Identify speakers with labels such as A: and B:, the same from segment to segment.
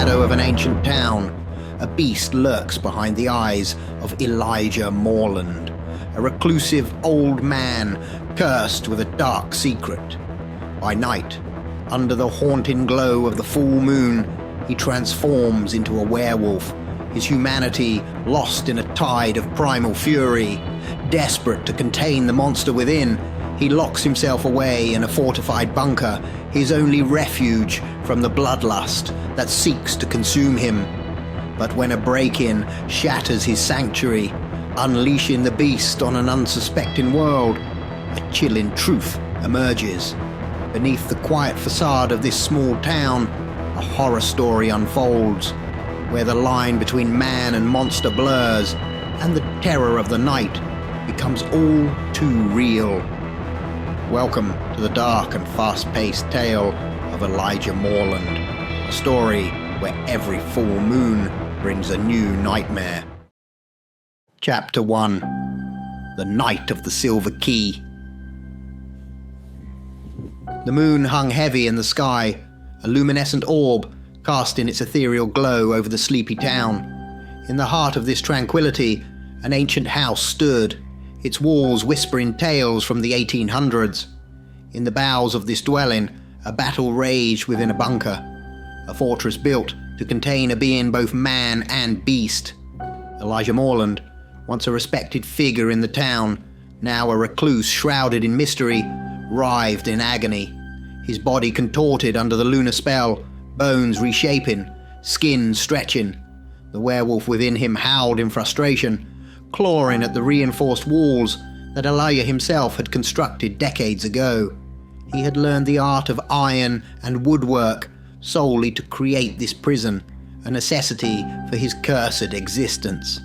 A: shadow of an ancient town, a beast lurks behind the eyes of Elijah Morland, a reclusive old man cursed with a dark secret. By night, under the haunting glow of the full moon, he transforms into a werewolf, his humanity lost in a tide of primal fury. Desperate to contain the monster within, he locks himself away in a fortified bunker, his only refuge from the bloodlust that seeks to consume him. But when a break-in shatters his sanctuary, unleashing the beast on an unsuspecting world, a chilling truth emerges. Beneath the quiet facade of this small town, a horror story unfolds, where the line between man and monster blurs, and the terror of the night becomes all too real. Welcome to the dark and fast-paced tale of Elijah Morland, a story where every full moon brings a new nightmare. Chapter 1. The Night of the Silver Key. The moon hung heavy in the sky, a luminescent orb casting its ethereal glow over the sleepy town. In the heart of this tranquility, an ancient house stood, its walls whispering tales from the 1800s. In the bowels of this dwelling, a battle raged within a bunker, a fortress built to contain a being both man and beast. Elijah Morland, once a respected figure in the town, now a recluse shrouded in mystery, writhed in agony. His body contorted under the lunar spell, bones reshaping, skin stretching. The werewolf within him howled in frustration, clawing at the reinforced walls that Elijah himself had constructed decades ago. He had learned the art of iron and woodwork solely to create this prison, a necessity for his cursed existence.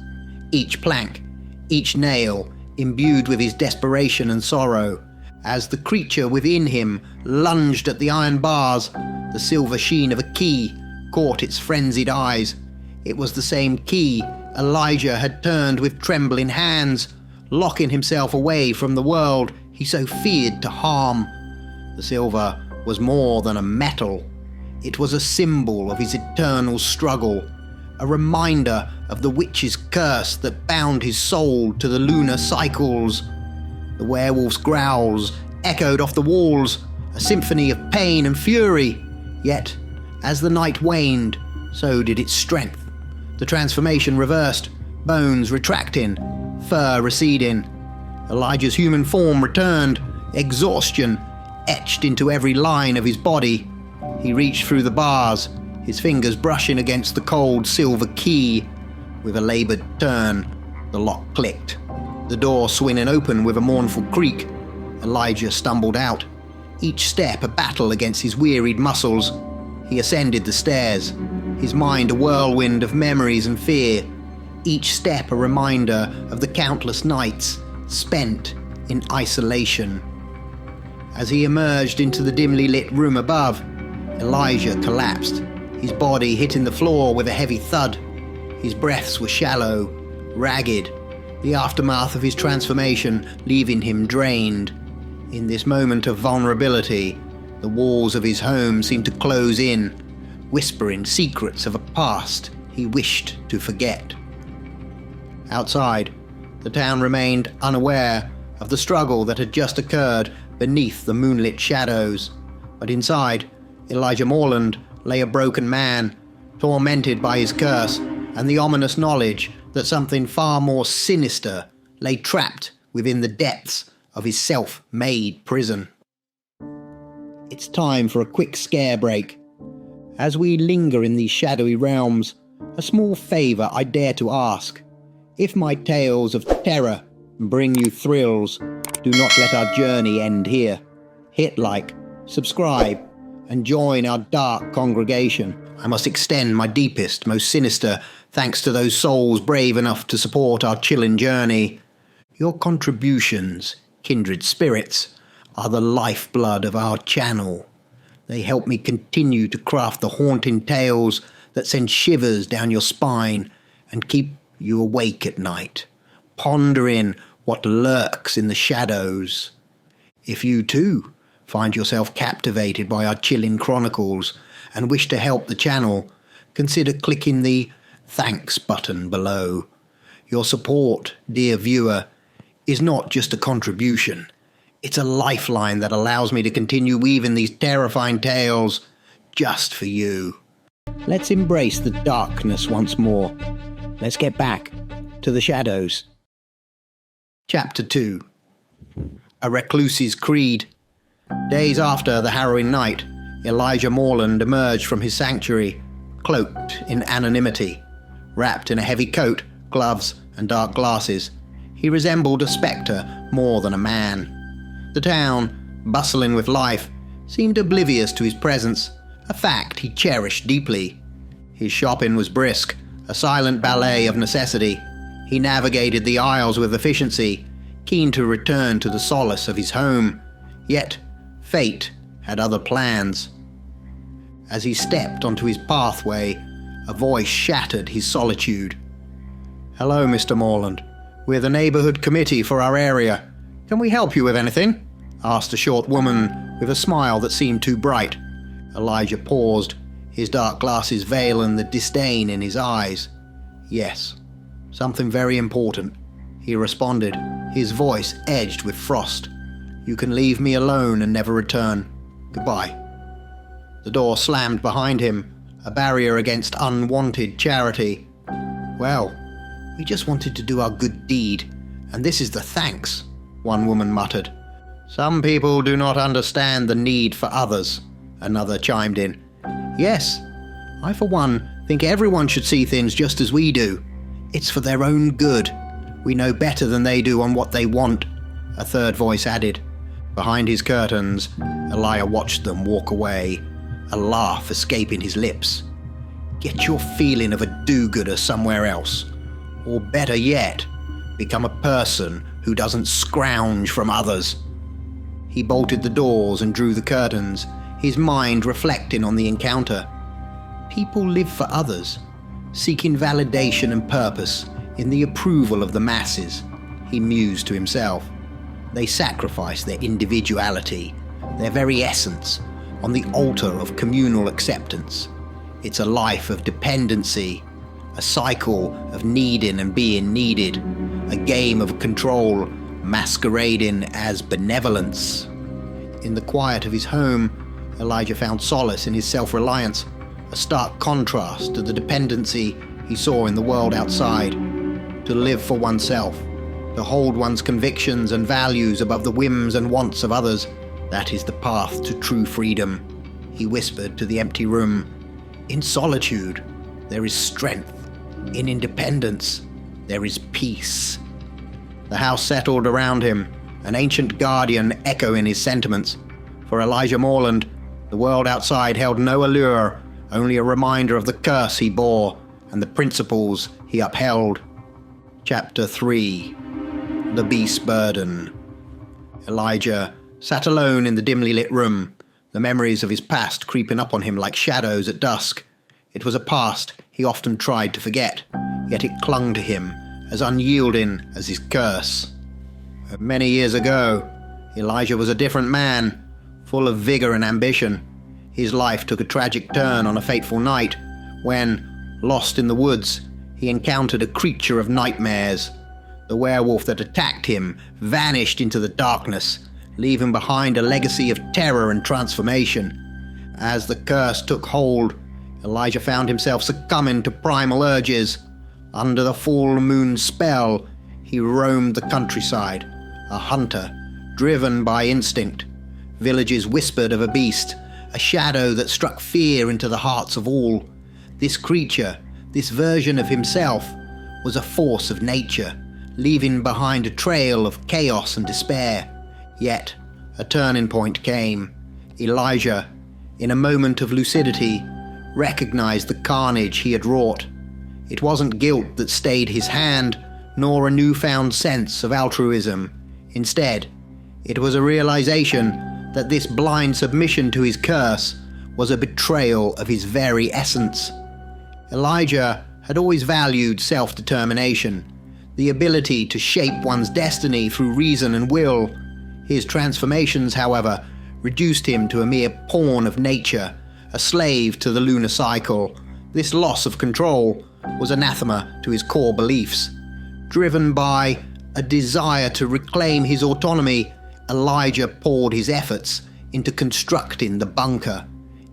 A: Each plank, each nail, imbued with his desperation and sorrow. As the creature within him lunged at the iron bars, the silver sheen of a key caught its frenzied eyes. It was the same key Elijah had turned with trembling hands, locking himself away from the world he so feared to harm. The silver was more than a metal. It was a symbol of his eternal struggle, a reminder of the witch's curse that bound his soul to the lunar cycles. The werewolf's growls echoed off the walls, a symphony of pain and fury. Yet, as the night waned, so did its strength. The transformation reversed, bones retracting, fur receding. Elijah's human form returned, exhaustion etched into every line of his body. He reached through the bars, his fingers brushing against the cold silver key. With a laboured turn, the lock clicked. The door swinging open with a mournful creak. Elijah stumbled out, each step a battle against his wearied muscles. He ascended the stairs, his mind a whirlwind of memories and fear, each step a reminder of the countless nights spent in isolation. As he emerged into the dimly lit room above, Elijah collapsed, his body hitting the floor with a heavy thud. His breaths were shallow, ragged, the aftermath of his transformation leaving him drained. In this moment of vulnerability, the walls of his home seemed to close in, whispering secrets of a past he wished to forget. Outside, the town remained unaware of the struggle that had just occurred beneath the moonlit shadows. But inside, Elijah Morland lay a broken man, tormented by his curse and the ominous knowledge that something far more sinister lay trapped within the depths of his self-made prison. It's time for a quick scare break. As we linger in these shadowy realms, a small favour I dare to ask. If my tales of terror bring you thrills, do not let our journey end here. Hit like, subscribe, and join our dark congregation. I must extend my deepest, most sinister thanks to those souls brave enough to support our chilling journey. Your contributions, kindred spirits, are the lifeblood of our channel. They help me continue to craft the haunting tales that send shivers down your spine and keep you awake at night, pondering what lurks in the shadows. If you too find yourself captivated by our chilling chronicles and wish to help the channel, consider clicking the thanks button below. Your support, dear viewer, is not just a contribution. It's a lifeline that allows me to continue weaving these terrifying tales just for you. Let's embrace the darkness once more. Let's get back to the shadows. Chapter 2. A Recluses Creed. Days after the harrowing night, Elijah Morland emerged from his sanctuary, cloaked in anonymity. Wrapped in a heavy coat, gloves, and dark glasses, he resembled a spectre more than a man. The town, bustling with life, seemed oblivious to his presence, a fact he cherished deeply. His shopping was brisk, a silent ballet of necessity. He navigated the aisles with efficiency, keen to return to the solace of his home. Yet, fate had other plans. As he stepped onto his pathway, a voice shattered his solitude. "Hello, Mr. Morland. We're the neighborhood committee for our area. Can we help you with anything?" asked a short woman with a smile that seemed too bright. Elijah paused, his dark glasses veiling the disdain in his eyes. "Yes, something very important," he responded, his voice edged with frost. "You can leave me alone and never return. Goodbye." The door slammed behind him, a barrier against unwanted charity. "Well, we just wanted to do our good deed, and this is the thanks," one woman muttered. "Some people do not understand the need for others," another chimed in. "Yes, I for one think everyone should see things just as we do. It's for their own good. We know better than they do on what they want," a third voice added. Behind his curtains, Elijah watched them walk away, a laugh escaping his lips. Get your feeling of a do-gooder somewhere else. Or better yet, become a person who doesn't scrounge from others. He bolted the doors and drew the curtains, his mind reflecting on the encounter. People live for others, seeking validation and purpose in the approval of the masses, he mused to himself. They sacrifice their individuality, their very essence, on the altar of communal acceptance. It's a life of dependency, a cycle of needing and being needed, a game of control masquerading as benevolence. In the quiet of his home, Elijah found solace in his self-reliance, a stark contrast to the dependency he saw in the world outside. To live for oneself, to hold one's convictions and values above the whims and wants of others, that is the path to true freedom, he whispered to the empty room. In solitude, there is strength. In independence, there is peace. The house settled around him, an ancient guardian echoing his sentiments. For Elijah Morland, the world outside held no allure, only a reminder of the curse he bore and the principles he upheld. Chapter 3. The Beast's Burden. Elijah sat alone in the dimly lit room, the memories of his past creeping up on him like shadows at dusk. It was a past he often tried to forget, yet it clung to him, as unyielding as his curse. Many years ago, Elijah was a different man, full of vigor and ambition. His life took a tragic turn on a fateful night, when, lost in the woods, he encountered a creature of nightmares. The werewolf that attacked him vanished into the darkness, leaving behind a legacy of terror and transformation. As the curse took hold, Elijah found himself succumbing to primal urges. Under the full moon spell, he roamed the countryside, a hunter, driven by instinct. Villages whispered of a beast, a shadow that struck fear into the hearts of all. This creature, this version of himself, was a force of nature, leaving behind a trail of chaos and despair. Yet, a turning point came. Elijah, in a moment of lucidity, recognized the carnage he had wrought. It wasn't guilt that stayed his hand, nor a newfound sense of altruism. Instead, it was a realization that this blind submission to his curse was a betrayal of his very essence. Elijah had always valued self-determination, the ability to shape one's destiny through reason and will. His transformations, however, reduced him to a mere pawn of nature, a slave to the lunar cycle, This loss of control was anathema to his core beliefs. Driven by a desire to reclaim his autonomy, Elijah poured his efforts into constructing the bunker.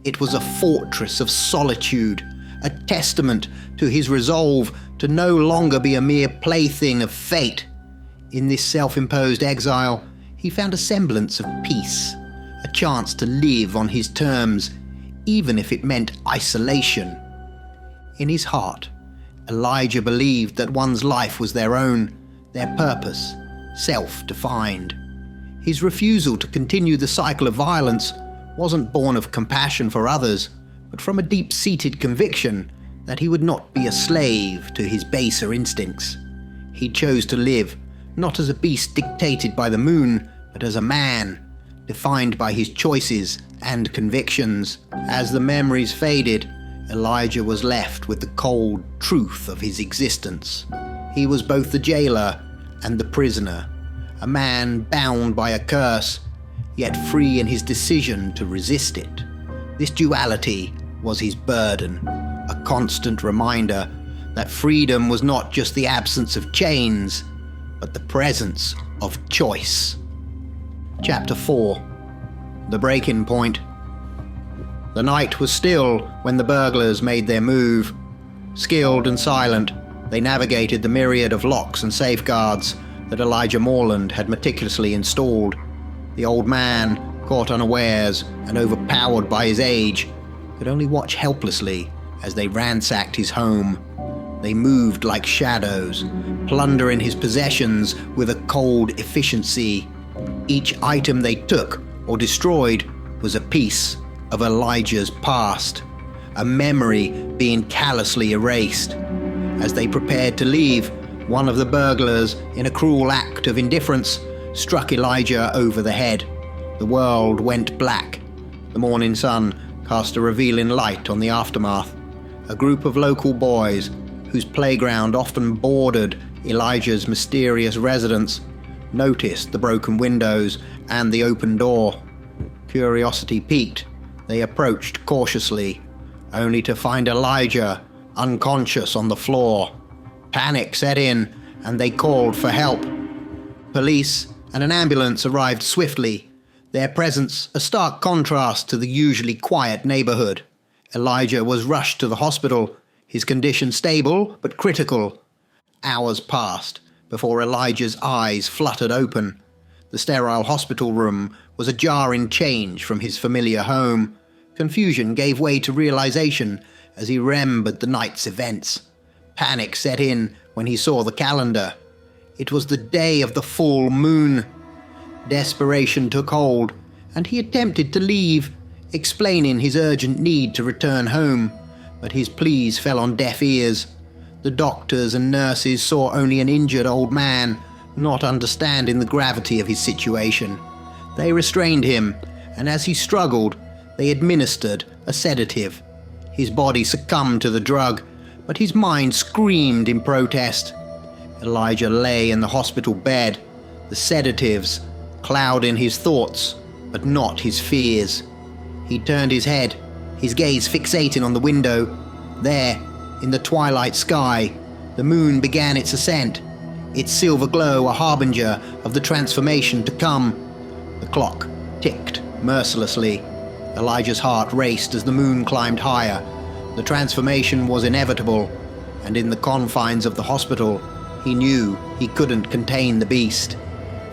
A: It was a fortress of solitude, a testament to his resolve to no longer be a mere plaything of fate. In this self-imposed exile, he found a semblance of peace, a chance to live on his terms, even if it meant isolation. In his heart, Elijah believed that one's life was their own, their purpose, self-defined. His refusal to continue the cycle of violence wasn't born of compassion for others, but from a deep-seated conviction that he would not be a slave to his baser instincts. He chose to live, not as a beast dictated by the moon, but as a man, defined by his choices and convictions. As the memories faded, Elijah was left with the cold truth of his existence. He was both the jailer and the prisoner, a man bound by a curse, yet free in his decision to resist it. This duality was his burden, a constant reminder that freedom was not just the absence of chains, but the presence of choice. Chapter 4. The Breaking Point. The night was still when the burglars made their move. Skilled and silent, they navigated the myriad of locks and safeguards that Elijah Morland had meticulously installed. The old man, caught unawares and overpowered by his age, could only watch helplessly as they ransacked his home. They moved like shadows, plundering his possessions with a cold efficiency. Each item they took or destroyed was a piece of Elijah's past, a memory being callously erased. As they prepared to leave, one of the burglars, in a cruel act of indifference, struck Elijah over the head. The world went black. The morning sun cast a revealing light on the aftermath. A group of local boys, whose playground often bordered Elijah's mysterious residence, noticed the broken windows and the open door. Curiosity piqued, they approached cautiously, only to find Elijah unconscious on the floor. Panic set in, and they called for help. Police and an ambulance arrived swiftly, their presence a stark contrast to the usually quiet neighborhood. Elijah was rushed to the hospital, his condition stable but critical. Hours passed before Elijah's eyes fluttered open. The sterile hospital room was a jarring change from his familiar home. Confusion gave way to realization as he remembered the night's events. Panic set in when he saw the calendar. It was the day of the full moon. Desperation took hold, and he attempted to leave, explaining his urgent need to return home, but his pleas fell on deaf ears. The doctors and nurses saw only an injured old man, not understanding the gravity of his situation. They restrained him, and as he struggled, they administered a sedative. His body succumbed to the drug, but his mind screamed in protest. Elijah lay in the hospital bed, the sedatives clouding his thoughts, but not his fears. He turned his head, his gaze fixating on the window. There, in the twilight sky, the moon began its ascent, its silver glow a harbinger of the transformation to come. The clock ticked mercilessly. Elijah's heart raced as the moon climbed higher. The transformation was inevitable, and in the confines of the hospital, he knew he couldn't contain the beast.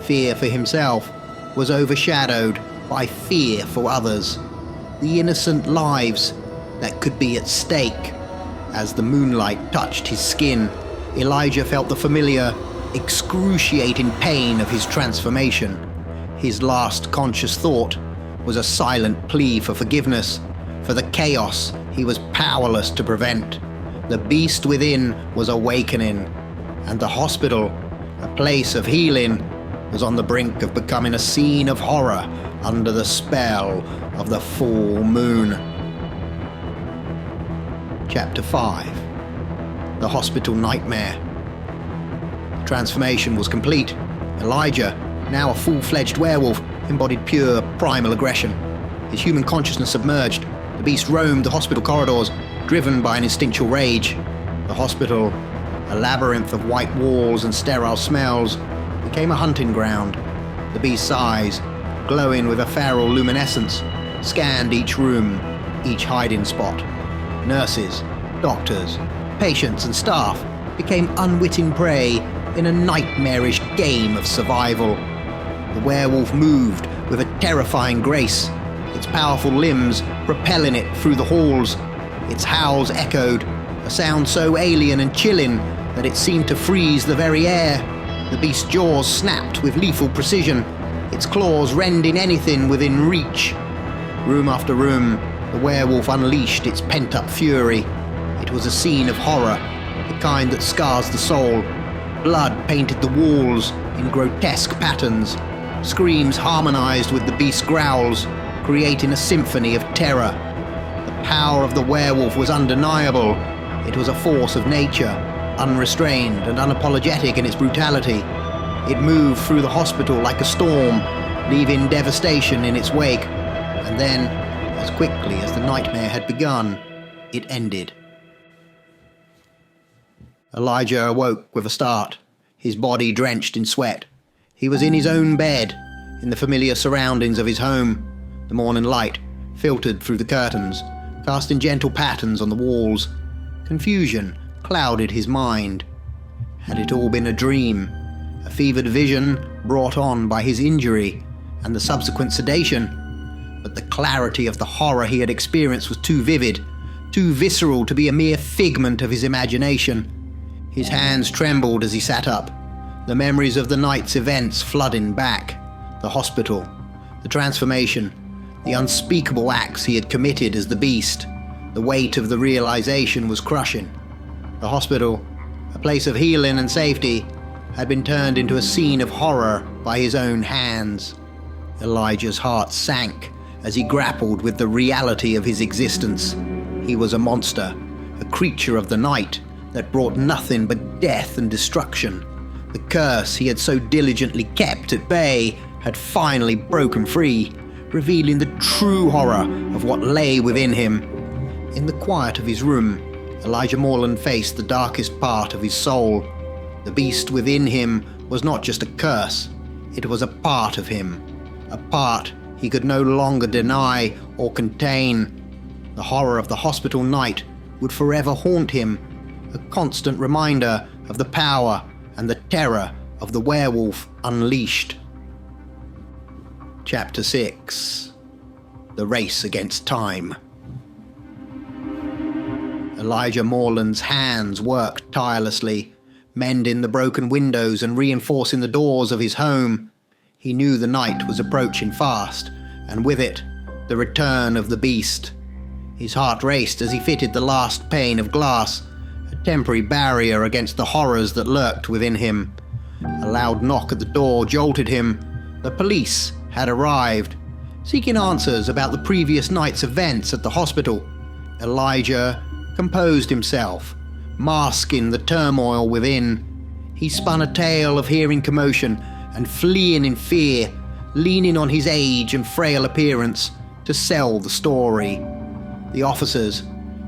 A: Fear for himself was overshadowed by fear for others, the innocent lives that could be at stake. As the moonlight touched his skin, Elijah felt the familiar, excruciating pain of his transformation. His last conscious thought was a silent plea for forgiveness, for the chaos he was powerless to prevent. The beast within was awakening, and the hospital, a place of healing, was on the brink of becoming a scene of horror under the spell of the full moon. Chapter 5. The Hospital Nightmare. The transformation was complete. Elijah, now a full-fledged werewolf, embodied pure, primal aggression. His human consciousness submerged, The beast roamed the hospital corridors, driven by an instinctual rage. The hospital, a labyrinth of white walls and sterile smells, became a hunting ground. The beast's eyes, glowing with a feral luminescence, scanned each room, each hiding spot. Nurses, doctors, patients and staff became unwitting prey in a nightmarish game of survival. The werewolf moved with a terrifying grace, its powerful limbs propelling it through the halls. Its howls echoed, a sound so alien and chilling that it seemed to freeze the very air. The beast's jaws snapped with lethal precision, its claws rending anything within reach. Room after room, the werewolf unleashed its pent-up fury. It was a scene of horror, the kind that scars the soul. Blood painted the walls in grotesque patterns. Screams harmonized with the beast's growls, creating a symphony of terror. The power of the werewolf was undeniable. It was a force of nature, unrestrained and unapologetic in its brutality. It moved through the hospital like a storm, leaving devastation in its wake. And then, as quickly as the nightmare had begun, it ended. Elijah awoke with a start, his body drenched in sweat. He was in his own bed, in the familiar surroundings of his home. The morning light filtered through the curtains, casting gentle patterns on the walls. Confusion clouded his mind. Had it all been a dream? A fevered vision brought on by his injury and the subsequent sedation? But the clarity of the horror he had experienced was too vivid, too visceral to be a mere figment of his imagination. His hands trembled as he sat up, the memories of the night's events flooding back. The hospital, the transformation, the unspeakable acts he had committed as the beast. The weight of the realization was crushing. The hospital, a place of healing and safety, had been turned into a scene of horror by his own hands. Elijah's heart sank as he grappled with the reality of his existence. He was a monster, a creature of the night that brought nothing but death and destruction. The curse he had so diligently kept at bay had finally broken free, revealing the true horror of what lay within him. In the quiet of his room, Elijah Morland faced the darkest part of his soul. The beast within him was not just a curse, it was a part of him, a part he could no longer deny or contain. The horror of the hospital night would forever haunt him, a constant reminder of the power and the terror of the werewolf unleashed. Chapter 6. The Race Against Time. Elijah Morland's hands worked tirelessly, mending the broken windows and reinforcing the doors of his home. He knew the night was approaching fast, and with it, the return of the beast. His heart raced as he fitted the last pane of glass, a temporary barrier against the horrors that lurked within him. A loud knock at the door jolted him. The police had arrived, seeking answers about the previous night's events at the hospital. Elijah composed himself, masking the turmoil within. He spun a tale of hearing commotion and fleeing in fear, leaning on his age and frail appearance to sell the story. The officers,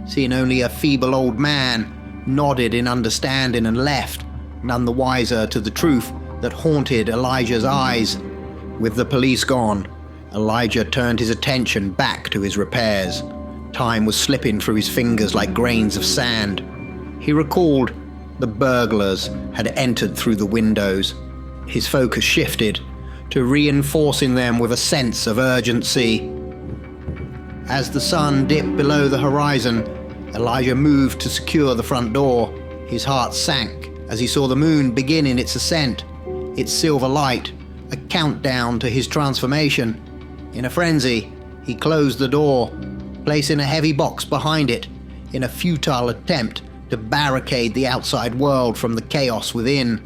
A: seeing only a feeble old man, nodded in understanding and left, none the wiser to the truth that haunted Elijah's eyes. With the police gone, Elijah turned his attention back to his repairs. Time was slipping through his fingers like grains of sand. He recalled the burglars had entered through the windows. His focus shifted to reinforcing them with a sense of urgency. As the sun dipped below the horizon, Elijah moved to secure the front door. His heart sank as he saw the moon beginning its ascent, its silver light, a countdown to his transformation. In a frenzy, he closed the door, placing a heavy box behind it in a futile attempt to barricade the outside world from the chaos within.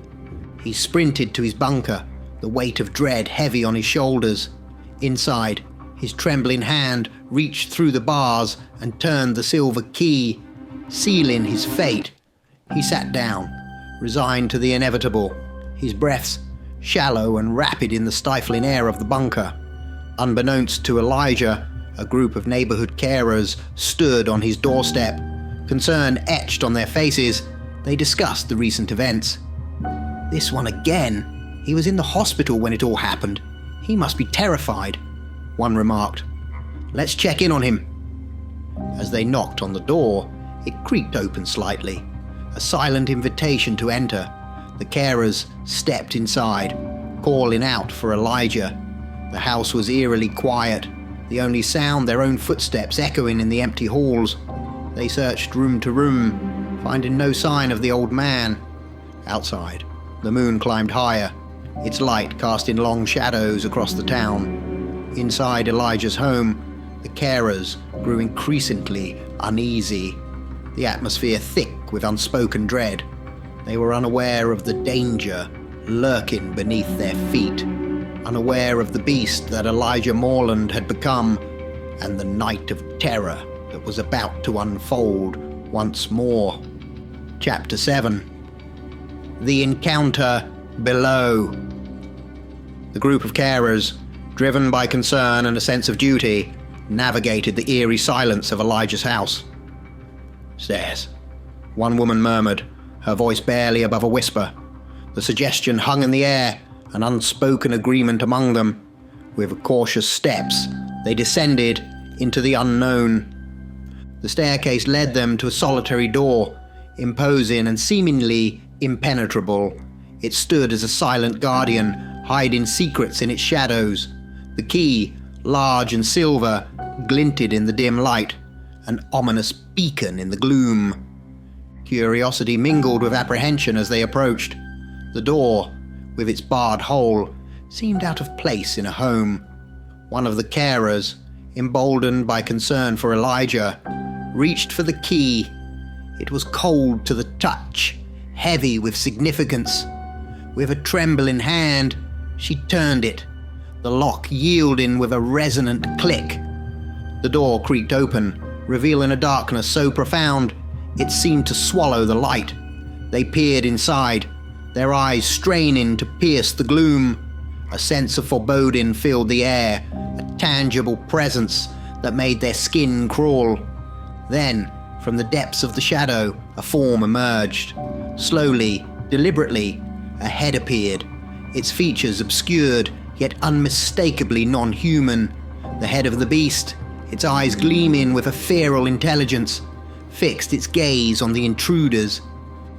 A: He sprinted to his bunker, the weight of dread heavy on his shoulders. Inside, his trembling hand reached through the bars and turned the silver key, sealing his fate. He sat down, resigned to the inevitable, his breaths shallow and rapid in the stifling air of the bunker. Unbeknownst to Elijah, A group of neighborhood carers stood on his doorstep. Concern etched on their faces, they discussed the recent events. "This one again? He was in the hospital when it all happened. He must be terrified," one remarked. "Let's check in on him." As they knocked on the door, it creaked open slightly, a silent invitation to enter. The carers stepped inside, calling out for Elijah. The house was eerily quiet, the only sound their own footsteps echoing in the empty halls. They searched room to room, finding no sign of the old man. Outside, the moon climbed higher, its light casting long shadows across the town. Inside Elijah's home, the carers grew increasingly uneasy, the atmosphere thick with unspoken dread. They were unaware of the danger lurking beneath their feet, unaware of the beast that Elijah Morland had become, and the night of terror that was about to unfold once more. Chapter 7. The Encounter Below. The group of carers, driven by concern and a sense of duty, navigated the eerie silence of Elijah's house. "Stairs," one woman murmured, her voice barely above a whisper. The suggestion hung in the air, an unspoken agreement among them. With cautious steps, they descended into the unknown. The staircase led them to a solitary door, imposing and seemingly impenetrable. It stood as a silent guardian, hiding secrets in its shadows. The key, large and silver, glinted in the dim light, an ominous beacon in the gloom. Curiosity mingled with apprehension as they approached. The door, with its barred hole, seemed out of place in a home. One of the carers, emboldened by concern for Elijah, reached for the key. It was cold to the touch, heavy with significance. With a trembling hand, she turned it, the lock yielding with a resonant click. The door creaked open, revealing a darkness so profound it seemed to swallow the light. They peered inside, their eyes straining to pierce the gloom. A sense of foreboding filled the air, a tangible presence that made their skin crawl. Then, from the depths of the shadow, a form emerged. Slowly, deliberately, a head appeared, its features obscured, yet unmistakably non-human. The head of the beast, its eyes gleaming with a feral intelligence, fixed its gaze on the intruders.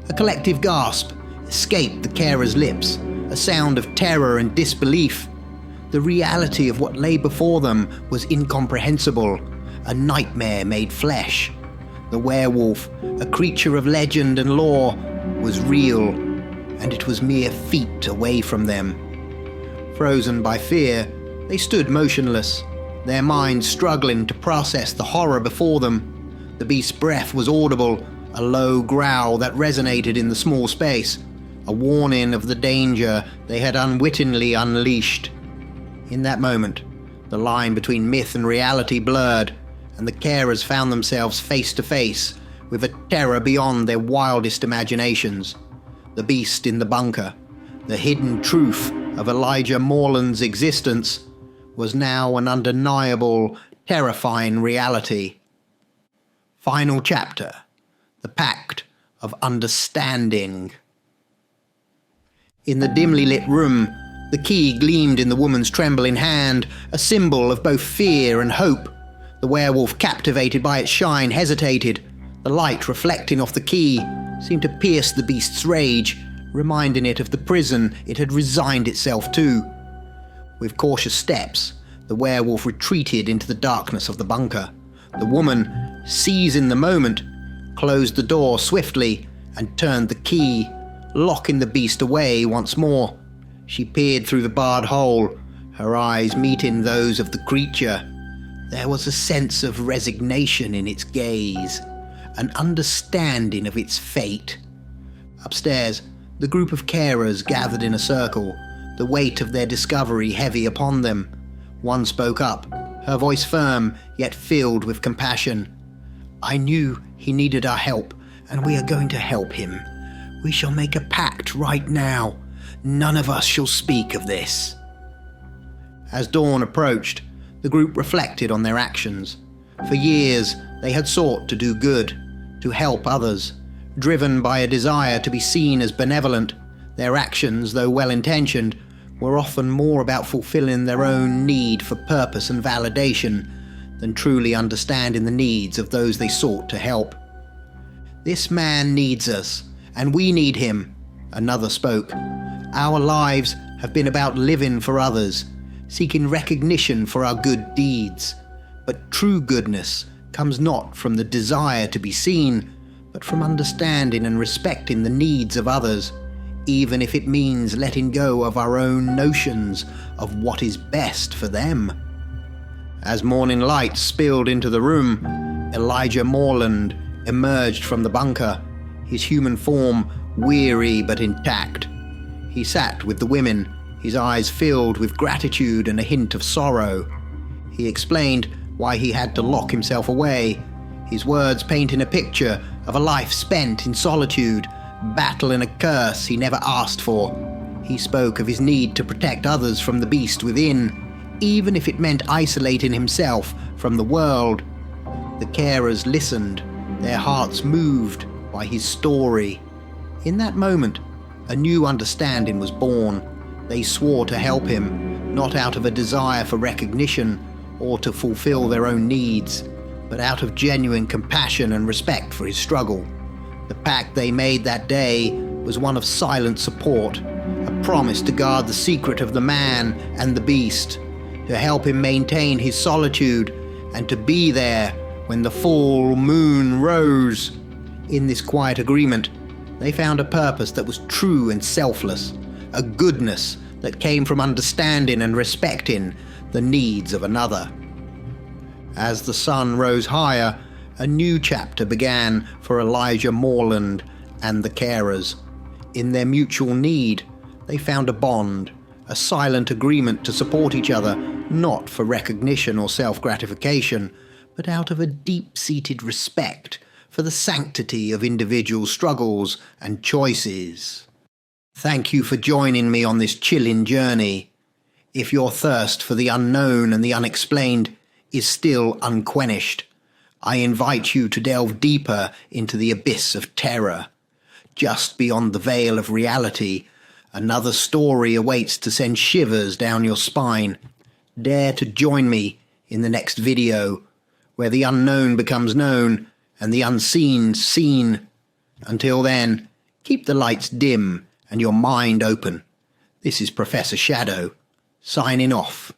A: A collective gasp escaped the carer's lips, a sound of terror and disbelief. The reality of what lay before them was incomprehensible, a nightmare made flesh. The werewolf, a creature of legend and lore, was real, and it was mere feet away from them. Frozen by fear, they stood motionless, their minds struggling to process the horror before them. The beast's breath was audible, a low growl that resonated in the small space, a warning of the danger they had unwittingly unleashed. In that moment, the line between myth and reality blurred, and the carers found themselves face to face with a terror beyond their wildest imaginations. The beast in the bunker, the hidden truth of Elijah Morland's existence, was now an undeniable, terrifying reality. Final chapter, the Pact of Understanding. In the dimly lit room, the key gleamed in the woman's trembling hand, a symbol of both fear and hope. The werewolf, captivated by its shine, hesitated. The light reflecting off the key seemed to pierce the beast's rage, reminding it of the prison it had resigned itself to. With cautious steps, the werewolf retreated into the darkness of the bunker. The woman, seizing the moment, closed the door swiftly and turned the key, locking the beast away once more. She peered through the barred hole, her eyes meeting those of the creature. There was a sense of resignation in its gaze, an understanding of its fate. Upstairs, the group of carers gathered in a circle, the weight of their discovery heavy upon them. One spoke up, her voice firm, yet filled with compassion. "I knew he needed our help, and we are going to help him. We shall make a pact right now. None of us shall speak of this." As dawn approached, The group reflected on their actions. For years, they had sought to do good, to help others. Driven by a desire to be seen as benevolent, their actions, though well-intentioned, were often more about fulfilling their own need for purpose and validation than truly understanding the needs of those they sought to help. "This man needs us, and we need him," another spoke. "Our lives have been about living for others, seeking recognition for our good deeds. But true goodness comes not from the desire to be seen, but from understanding and respecting the needs of others, even if it means letting go of our own notions of what is best for them." As morning light spilled into the room, Elijah Morland emerged from the bunker, his human form weary but intact. He sat with the women, his eyes filled with gratitude and a hint of sorrow. He explained why he had to lock himself away, his words painting a picture of a life spent in solitude, battling a curse he never asked for. He spoke of his need to protect others from the beast within, even if it meant isolating himself from the world. The carers listened, their hearts moved by his story. In that moment, a new understanding was born. They swore to help him, not out of a desire for recognition or to fulfill their own needs, but out of genuine compassion and respect for his struggle. The pact they made that day was one of silent support, a promise to guard the secret of the man and the beast, to help him maintain his solitude, and to be there when the full moon rose. In this quiet agreement, they found a purpose that was true and selfless, a goodness that came from understanding and respecting the needs of another. As the sun rose higher, a new chapter began for Elijah Morland and the carers. In their mutual need, they found a bond, a silent agreement to support each other, not for recognition or self-gratification, but out of a deep-seated respect for the sanctity of individual struggles and choices. Thank you for joining me on this chilling journey. If your thirst for the unknown and the unexplained is still unquenched, I invite you to delve deeper into the abyss of terror. Just beyond the veil of reality, another story awaits to send shivers down your spine. Dare to join me in the next video, where the unknown becomes known and the unseen seen. Until then, keep the lights dim and your mind open. This is Professor Shadow, signing off.